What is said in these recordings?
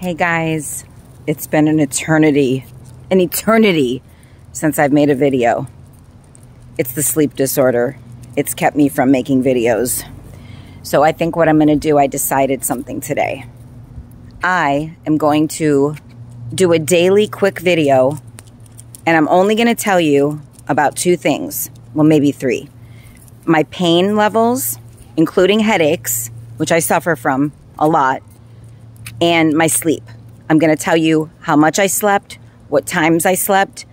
Hey guys, it's been an eternity since I've made a video. It's the sleep disorder. It's kept me from making videos. So I think what I'm going to do, I decided something today. I am going to do a daily quick video, and I'm only going to tell you about 2 things. Well, maybe 3. My pain levels, including headaches, which I suffer from a lot, and my sleep. I'm going to tell you how much I slept, what times I slept.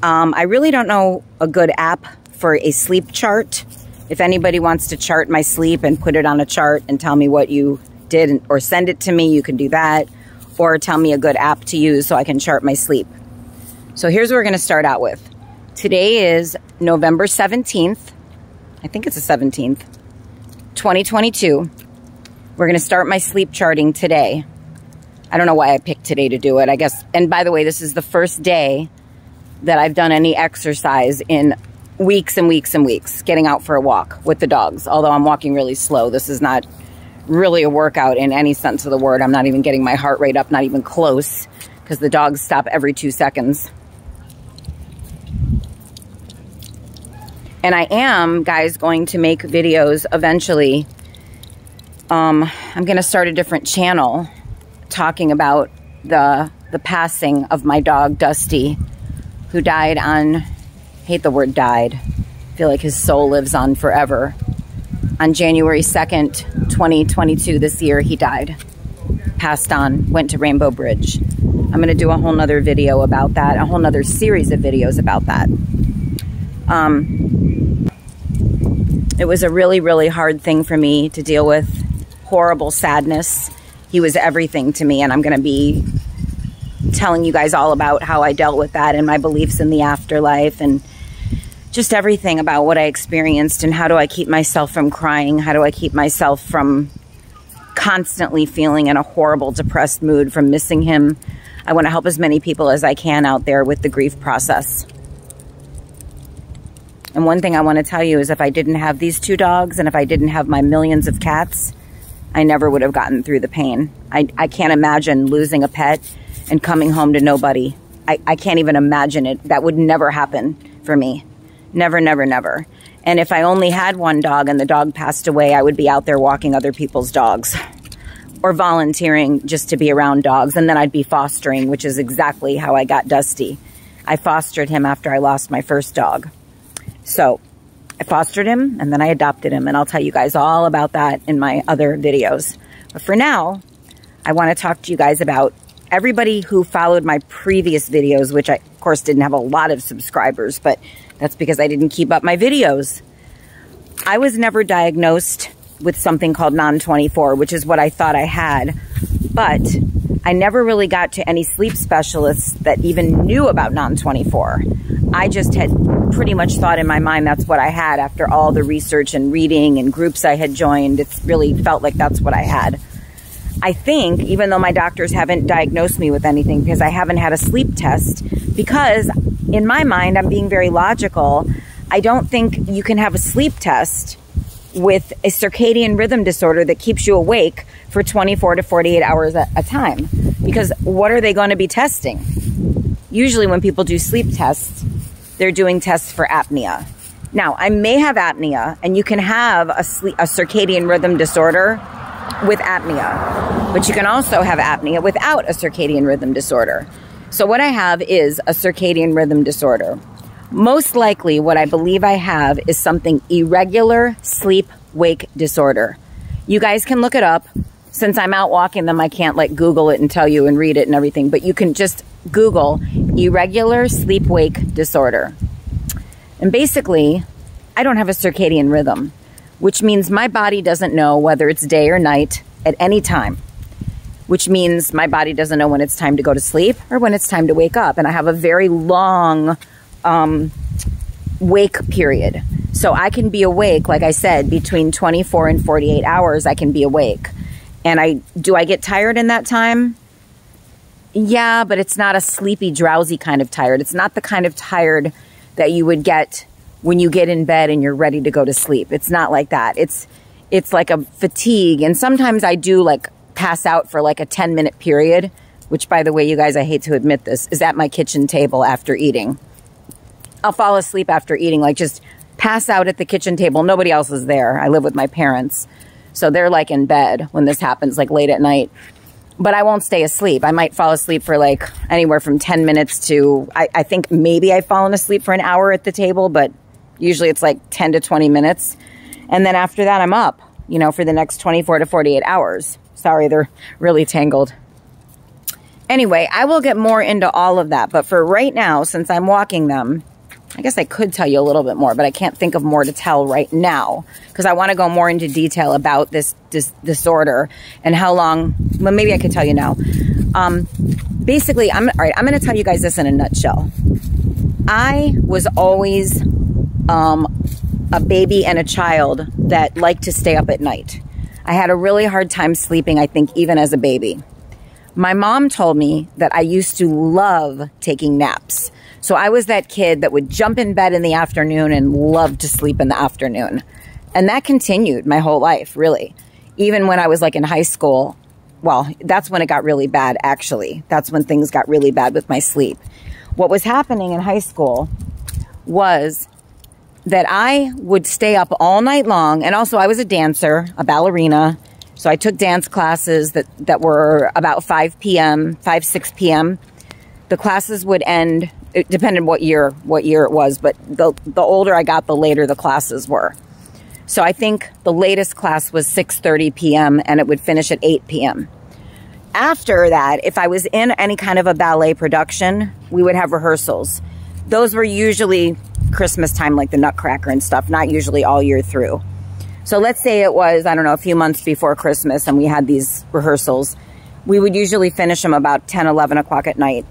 I really don't know a good app for a sleep chart. If anybody wants to chart my sleep and put it on a chart and tell me what you did or send it to me, you can do that. Or tell me a good app to use so I can chart my sleep. So here's what we're going to start out with. Today is November 17th. I think it's the 17th, 2022. We're going to start my sleep charting today. I don't know why I picked today to do it, I guess. And by the way, this is the first day that I've done any exercise in weeks and weeks and weeks, getting out for a walk with the dogs. Although I'm walking really slow. This is not really a workout in any sense of the word. I'm not even getting my heart rate up, not even close, because the dogs stop every 2 seconds. And I am, guys, going to make videos eventually. I'm going to start a different channel talking about the passing of my dog, Dusty, who died on, hate the word died, I feel like his soul lives on forever. On January 2nd, 2022, this year, he died. Passed on, went to Rainbow Bridge. I'm going to do a whole nother video about that, a whole nother series of videos about that. It was a really, really hard thing for me to deal with. Horrible sadness. He was everything to me, and I'm going to be telling you guys all about how I dealt with that and my beliefs in the afterlife and just everything about what I experienced and how do I keep myself from crying, how do I keep myself from constantly feeling in a horrible, depressed mood from missing him. I want to help as many people as I can out there with the grief process. And one thing I want to tell you is if I didn't have these 2 dogs and if I didn't have my millions of cats, I never would have gotten through the pain. I can't imagine losing a pet and coming home to nobody. I can't even imagine it. That would never happen for me. Never, never, never. And if I only had 1 dog and the dog passed away, I would be out there walking other people's dogs or volunteering just to be around dogs. And then I'd be fostering, which is exactly how I got Dusty. I fostered him after I lost my first dog. So I fostered him and then I adopted him, and I'll tell you guys all about that in my other videos. But for now, I want to talk to you guys about everybody who followed my previous videos, which I, of course, didn't have a lot of subscribers, but that's because I didn't keep up my videos. I was never diagnosed with something called non-24, which is what I thought I had, but I never really got to any sleep specialists that even knew about non-24. I just had pretty much thought in my mind that's what I had after all the research and reading and groups I had joined. It's really felt like that's what I had. I think, even though my doctors haven't diagnosed me with anything because I haven't had a sleep test, because in my mind, I'm being very logical, I don't think you can have a sleep test with a circadian rhythm disorder that keeps you awake for 24 to 48 hours at a time. Because what are they going to be testing? Usually when people do sleep tests, they're doing tests for apnea. Now, I may have apnea, and you can have a circadian rhythm disorder with apnea, but you can also have apnea without a circadian rhythm disorder. So what I have is a circadian rhythm disorder. Most likely what I believe I have is something irregular sleep-wake disorder. You guys can look it up. Since I'm out walking them, I can't like Google it and tell you and read it and everything, but you can just Google irregular sleep-wake disorder. And basically, I don't have a circadian rhythm, which means my body doesn't know whether it's day or night at any time, which means my body doesn't know when it's time to go to sleep or when it's time to wake up. And I have a very long wake period. So I can be awake, like I said, between 24 and 48 hours, I can be awake. And do I get tired in that time? Yeah, but it's not a sleepy, drowsy kind of tired. It's not the kind of tired that you would get when you get in bed and you're ready to go to sleep. It's not like that. It's like a fatigue. And sometimes I do like pass out for like a 10-minute period, which, by the way, you guys, I hate to admit this, is at my kitchen table after eating. I'll fall asleep after eating, like just pass out at the kitchen table. Nobody else is there. I live with my parents. So they're like in bed when this happens, like late at night. But I won't stay asleep. I might fall asleep for like anywhere from 10 minutes to, I think maybe I've fallen asleep for an hour at the table, but usually it's like 10 to 20 minutes. And then after that, I'm up, you know, for the next 24 to 48 hours. Sorry, they're really tangled. Anyway, I will get more into all of that. But for right now, since I'm walking them, I guess I could tell you a little bit more, but I can't think of more to tell right now because I want to go more into detail about this disorder and how long. Well, maybe I could tell you now. Basically, all right, I'm going to tell you guys this in a nutshell. I was always a baby and a child that liked to stay up at night. I had a really hard time sleeping, I think, even as a baby. My mom told me that I used to love taking naps. So I was that kid that would jump in bed in the afternoon and love to sleep in the afternoon. And that continued my whole life, really. Even when I was like in high school, well, that's when it got really bad, actually. That's when things got really bad with my sleep. What was happening in high school was that I would stay up all night long. And also I was a dancer, a ballerina. So I took dance classes that were about 5 p.m., 5, 6 p.m. The classes would end, it depended what year it was, but the older I got, the later the classes were. So I think the latest class was 6:30 p.m. and it would finish at 8 p.m. After that, if I was in any kind of a ballet production, we would have rehearsals. Those were usually Christmas time, like the Nutcracker and stuff, not usually all year through. So let's say it was, I don't know, a few months before Christmas and we had these rehearsals. We would usually finish them about 10, 11 o'clock at night.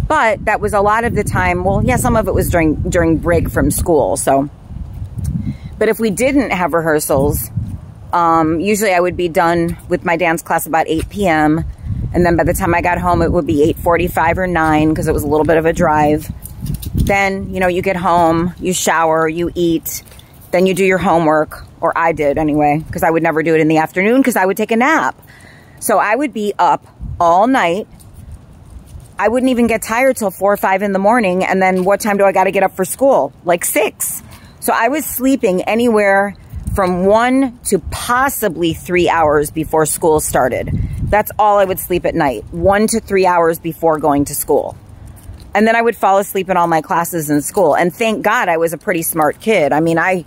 But that was a lot of the time, well, yeah, some of it was during break from school. So, but if we didn't have rehearsals, usually I would be done with my dance class about 8 p.m. And then by the time I got home, it would be 8:45 or 9 because it was a little bit of a drive. Then, you know, you get home, you shower, you eat, then you do your homework, or I did anyway, because I would never do it in the afternoon because I would take a nap. So I would be up all night. I wouldn't even get tired till 4 or 5 in the morning. And then what time do I got to get up for school? Like 6. So I was sleeping anywhere from 1 to possibly 3 hours before school started. That's all I would sleep at night, 1 to 3 hours before going to school. And then I would fall asleep in all my classes in school. And thank God I was a pretty smart kid. I mean, I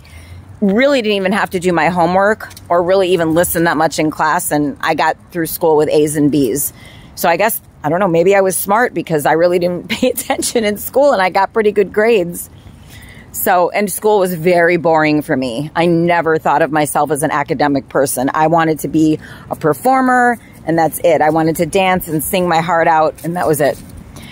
really didn't even have to do my homework or really even listen that much in class. And I got through school with A's and B's. So I guess, I don't know, maybe I was smart because I really didn't pay attention in school and I got pretty good grades. So, and school was very boring for me. I never thought of myself as an academic person. I wanted to be a performer and that's it. I wanted to dance and sing my heart out and that was it.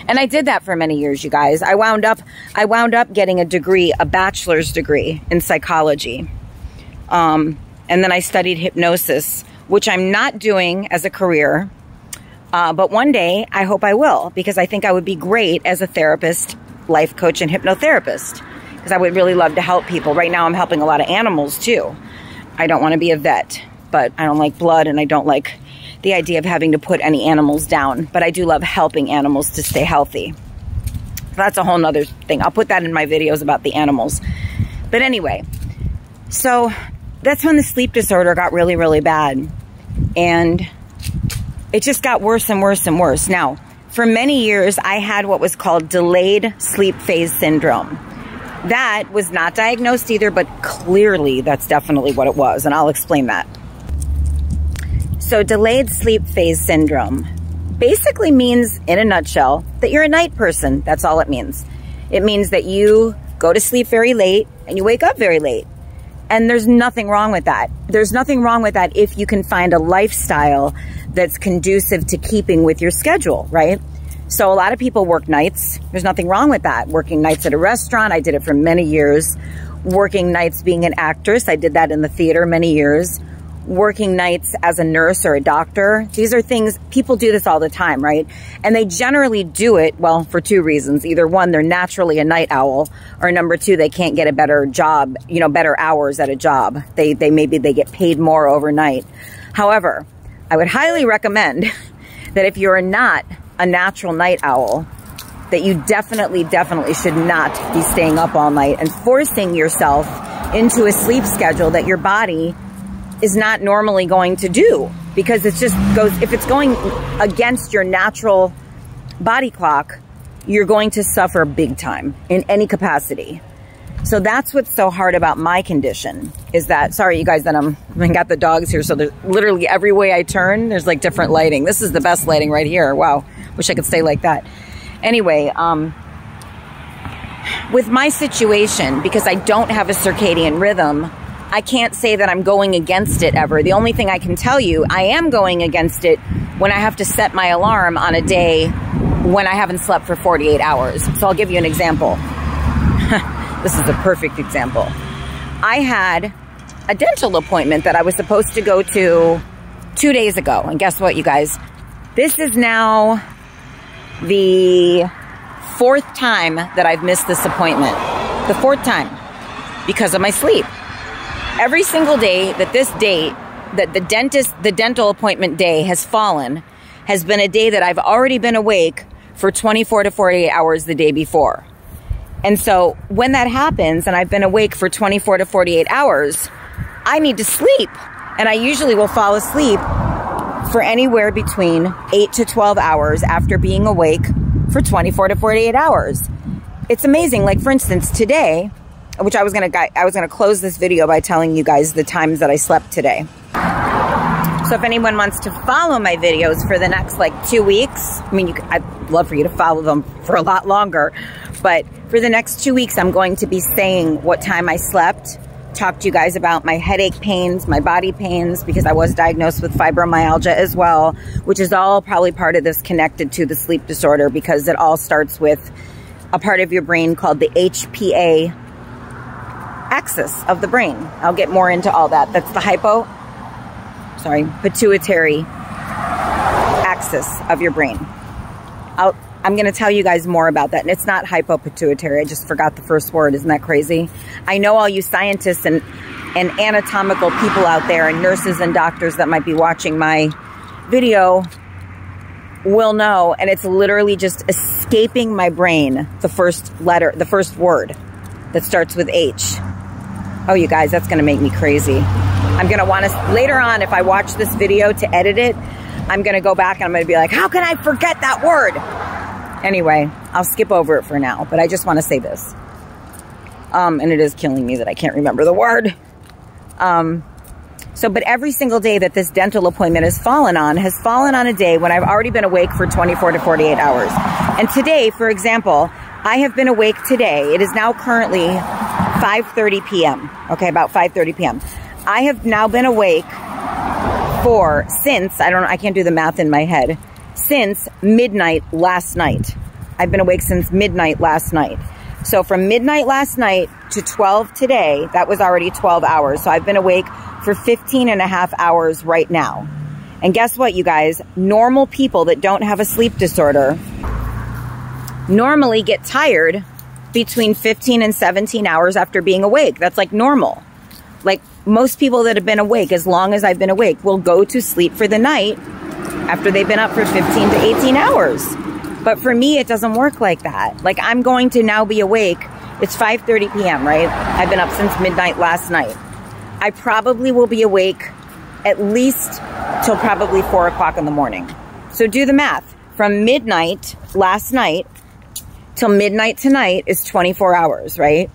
And I did that for many years, you guys. I wound up getting a degree, a bachelor's degree in psychology. And then I studied hypnosis, which I'm not doing as a career. But one day, I hope I will, because I think I would be great as a therapist, life coach, and hypnotherapist, because I would really love to help people. Right now, I'm helping a lot of animals, too. I don't want to be a vet, but I don't like blood, and I don't like the idea of having to put any animals down. But I do love helping animals to stay healthy. That's a whole nother thing. I'll put that in my videos about the animals. But anyway, so that's when the sleep disorder got really, really bad. And it just got worse and worse and worse. Now, for many years, I had what was called delayed sleep phase syndrome. That was not diagnosed either, but clearly that's definitely what it was. And I'll explain that. So delayed sleep phase syndrome basically means, in a nutshell, that you're a night person. That's all it means. It means that you go to sleep very late and you wake up very late. And there's nothing wrong with that. There's nothing wrong with that if you can find a lifestyle that's conducive to keeping with your schedule, right? So a lot of people work nights. There's nothing wrong with that. Working nights at a restaurant, I did it for many years. Working nights being an actress, I did that in the theater many years. Working nights as a nurse or a doctor. These are things, people do this all the time, right? And they generally do it, well, for two reasons. Either one, they're naturally a night owl, or number two, they can't get a better job, you know, better hours at a job. Maybe they get paid more overnight. However, I would highly recommend that if you're not a natural night owl, that you definitely should not be staying up all night and forcing yourself into a sleep schedule that your body is not normally going to do, because it just goes, if it's going against your natural body clock, you're going to suffer big time in any capacity. So that's what's so hard about my condition, is that, sorry you guys that I got the dogs here, so there's literally every way I turn, there's like different lighting. This is the best lighting right here. Wow, wish I could stay like that. Anyway, with my situation, because I don't have a circadian rhythm, I can't say that I'm going against it ever. The only thing I can tell you, I am going against it when I have to set my alarm on a day when I haven't slept for 48 hours. So I'll give you an example. This is a perfect example. I had a dental appointment that I was supposed to go to 2 days ago. And guess what, you guys? This is now the 4th time that I've missed this appointment. The 4th time, because of my sleep. Every single day that this date, that the dental appointment day has fallen, has been a day that I've already been awake for 24 to 48 hours the day before. And so when that happens and I've been awake for 24 to 48 hours, I need to sleep. And I usually will fall asleep for anywhere between 8 to 12 hours after being awake for 24 to 48 hours. It's amazing. Like, for instance, today, which I was gonna close this video by telling you guys the times that I slept today. So if anyone wants to follow my videos for the next like 2 weeks, I mean, I'd love for you to follow them for a lot longer, but for the next 2 weeks, I'm going to be saying what time I slept, talk to you guys about my headache pains, my body pains, because I was diagnosed with fibromyalgia as well, which is all probably part of this connected to the sleep disorder, because it all starts with a part of your brain called the HPA axis of the brain. I'll get more into all that. That's the pituitary axis of your brain. I'm going to tell you guys more about that. And it's not hypopituitary. I just forgot the first word. Isn't that crazy? I know all you scientists and anatomical people out there, and nurses and doctors that might be watching my video will know. And it's literally just escaping my brain the first letter, the first word that starts with H. Oh, you guys, that's going to make me crazy. I'm going to want to, later on, if I watch this video to edit it, I'm going to go back and I'm going to be like, how can I forget that word? Anyway, I'll skip over it for now, but I just want to say this. And it is killing me that I can't remember the word. But every single day that this dental appointment has fallen on a day when I've already been awake for 24 to 48 hours. And today, for example, I have been awake today. It is now currently 5:30 p.m. Okay, about 5:30 p.m. I have now been awake since, I can't do the math in my head, since midnight last night. I've been awake since midnight last night. So from midnight last night to 12 today, that was already 12 hours. So I've been awake for 15 and a half hours right now. And guess what, you guys? Normal people that don't have a sleep disorder normally get tired between 15 and 17 hours after being awake. That's like normal. Like most people that have been awake, as long as I've been awake, will go to sleep for the night after they've been up for 15 to 18 hours. But for me, it doesn't work like that. Like, I'm going to now be awake. It's 5:30 p.m., right? I've been up since midnight last night. I probably will be awake at least till probably 4 o'clock in the morning. So do the math. From midnight last night till midnight tonight is 24 hours, right?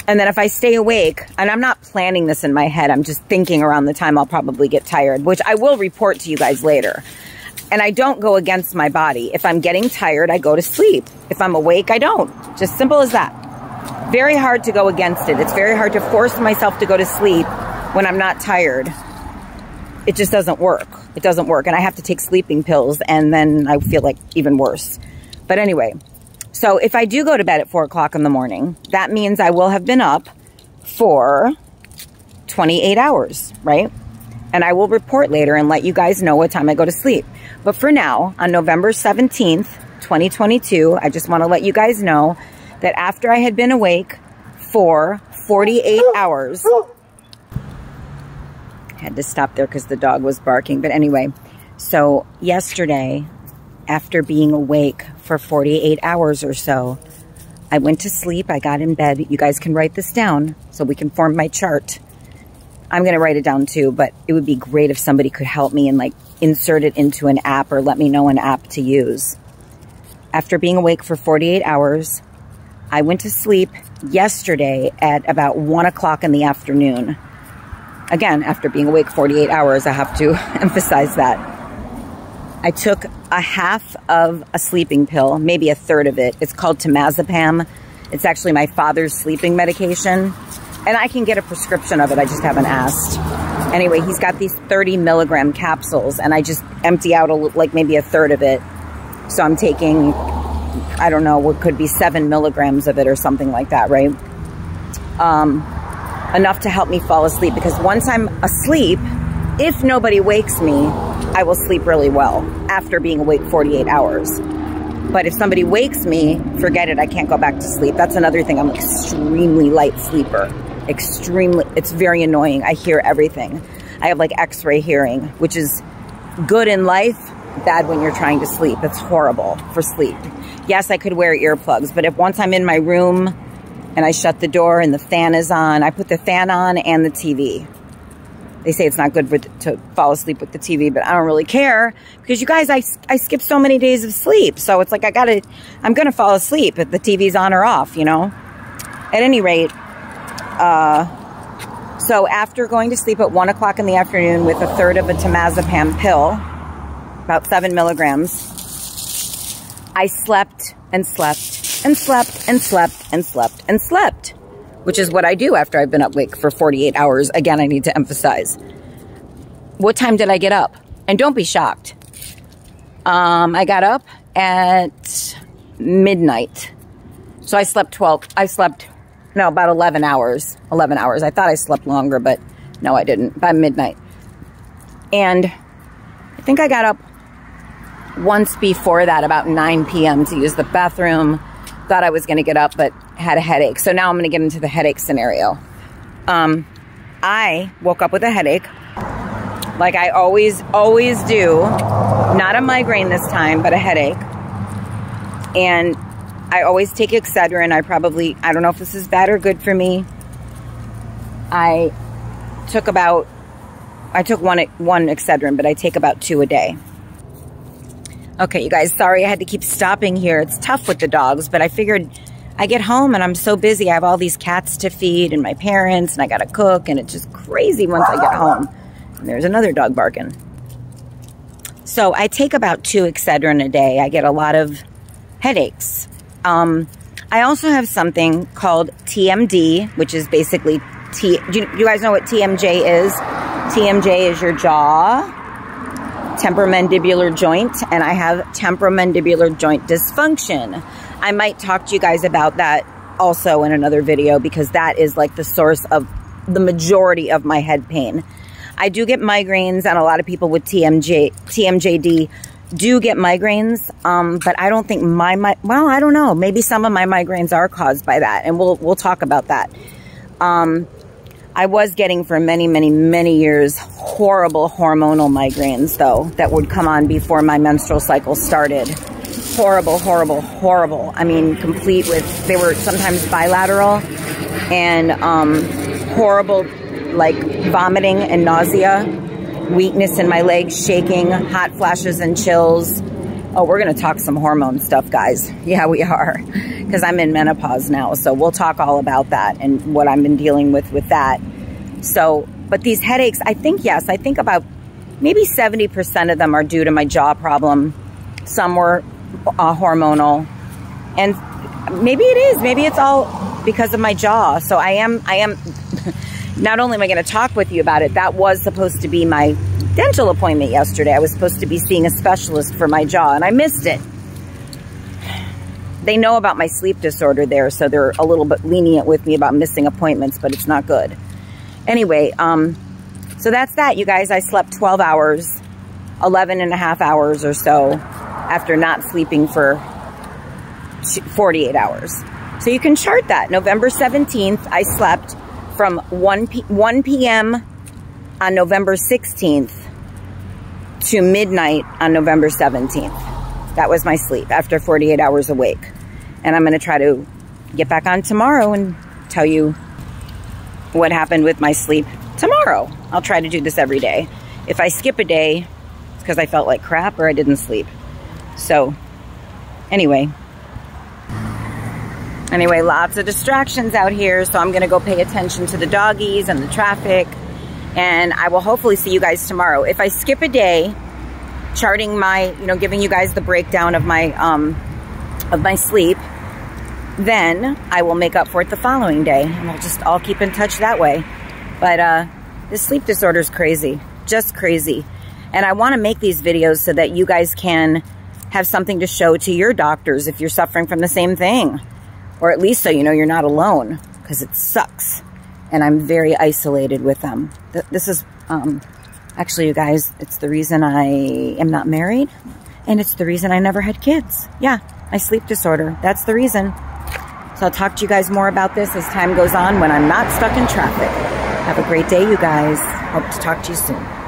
And then if I stay awake, and I'm not planning this in my head, I'm just thinking around the time I'll probably get tired, which I will report to you guys later. And I don't go against my body. If I'm getting tired, I go to sleep. If I'm awake, I don't. Just simple as that. Very hard to go against it. It's very hard to force myself to go to sleep when I'm not tired. It just doesn't work. It doesn't work. And I have to take sleeping pills, and then I feel like even worse. But anyway, so if I do go to bed at 4 o'clock in the morning, that means I will have been up for 28 hours, right? And I will report later and let you guys know what time I go to sleep. But for now, on November 17th, 2022, I just want to let you guys know that after I had been awake for 48 hours, Had to stop there because the dog was barking. But anyway, so yesterday, after being awake for 48 hours or so, I went to sleep. I got in bed. You guys can write this down so we can form my chart. I'm going to write it down too, but it would be great if somebody could help me and like insert it into an app or let me know an app to use. After being awake for 48 hours, I went to sleep yesterday at about 1 o'clock in the afternoon. Again, after being awake 48 hours, I have to emphasize that. I took a half of a sleeping pill, maybe a third of it. It's called temazepam. It's actually my father's sleeping medication. And I can get a prescription of it. I just haven't asked. Anyway, he's got these 30 milligram capsules, and I just empty out like maybe a third of it. So I'm taking, I don't know, what could be 7 milligrams of it or something like that, right? Enough to help me fall asleep, because once I'm asleep, if nobody wakes me, I will sleep really well after being awake 48 hours. But if somebody wakes me, forget it, I can't go back to sleep. That's another thing. I'm an extremely light sleeper. Extremely, it's very annoying. I hear everything. I have like X-ray hearing, which is good in life, bad when you're trying to sleep. It's horrible for sleep. Yes, I could wear earplugs, but if once I'm in my room and I shut the door and the fan is on, I put the fan on and the TV. They say it's not good to fall asleep with the TV, but I don't really care because you guys, I skip so many days of sleep. So it's like I'm going to fall asleep if the TV's on or off, you know. At any rate, so after going to sleep at 1 o'clock in the afternoon with a third of a temazepam pill, about 7 milligrams, I slept and slept and slept and slept and slept and slept, which is what I do after I've been awake for 48 hours. Again, I need to emphasize. What time did I get up? And don't be shocked. I got up at midnight. So I slept about 11 hours. 11 hours. I thought I slept longer, but no, I didn't. By midnight. And I think I got up once before that, about 9 p.m. to use the bathroom. Thought I was going to get up, but had a headache. So now I'm going to get into the headache scenario. I woke up with a headache, like I always do. Not a migraine this time, but a headache. And I always take Excedrin. I don't know if this is bad or good for me. I took one Excedrin, but I take about 2 a day. Okay, you guys, sorry I had to keep stopping here. It's tough with the dogs, but I figured I get home and I'm so busy. I have all these cats to feed and my parents, and I got to cook, and it's just crazy once I get home. And there's another dog barking. So I take about 2 Excedrin a day. I get a lot of headaches. I also have something called TMD, which is basically do you guys know what TMJ is? TMJ is your jaw temporomandibular joint, and I have temporomandibular joint dysfunction. I might talk to you guys about that also in another video, because that is like the source of the majority of my head pain. I do get migraines, and a lot of people with TMJD do get migraines, but I don't think well, I don't know. Maybe some of my migraines are caused by that, and we'll talk about that. I was getting for many, many, many years horrible hormonal migraines, though, that would come on before my menstrual cycle started. Horrible, horrible, horrible. I mean, complete with, they were sometimes bilateral, and horrible, like vomiting and nausea, weakness in my legs, shaking, hot flashes and chills. Oh, we're going to talk some hormone stuff, guys. Yeah, we are, because I'm in menopause now. So we'll talk all about that and what I've been dealing with that. So, but these headaches, I think, yes, I think about maybe 70% of them are due to my jaw problem. Some were hormonal, and maybe it is. Maybe it's all because of my jaw. So I am, not only am I going to talk with you about it, that was supposed to be my dental appointment yesterday. I was supposed to be seeing a specialist for my jaw, and I missed it. They know about my sleep disorder there, so they're a little bit lenient with me about missing appointments, but it's not good. Anyway, so that's that, you guys. I slept 12 hours, 11 and a half hours or so after not sleeping for 48 hours. So you can chart that. November 17th, I slept from 1 p.m. on November 16th to midnight on November 17th. That was my sleep after 48 hours awake. And I'm going to try to get back on tomorrow and tell you what happened with my sleep tomorrow. I'll try to do this every day. If I skip a day, it's because I felt like crap or I didn't sleep. So, anyway, lots of distractions out here, so I'm going to go pay attention to the doggies and the traffic, and I will hopefully see you guys tomorrow. If I skip a day, charting my, giving you guys the breakdown of my sleep, then I will make up for it the following day, and we'll just all keep in touch that way. But this sleep disorder is crazy, just crazy. And I want to make these videos so that you guys can have something to show to your doctors if you're suffering from the same thing. Or at least so you know you're not alone, because it sucks. And I'm very isolated with them. This is, actually, you guys, it's the reason I am not married. And it's the reason I never had kids. Yeah, my sleep disorder. That's the reason. So I'll talk to you guys more about this as time goes on when I'm not stuck in traffic. Have a great day, you guys. Hope to talk to you soon.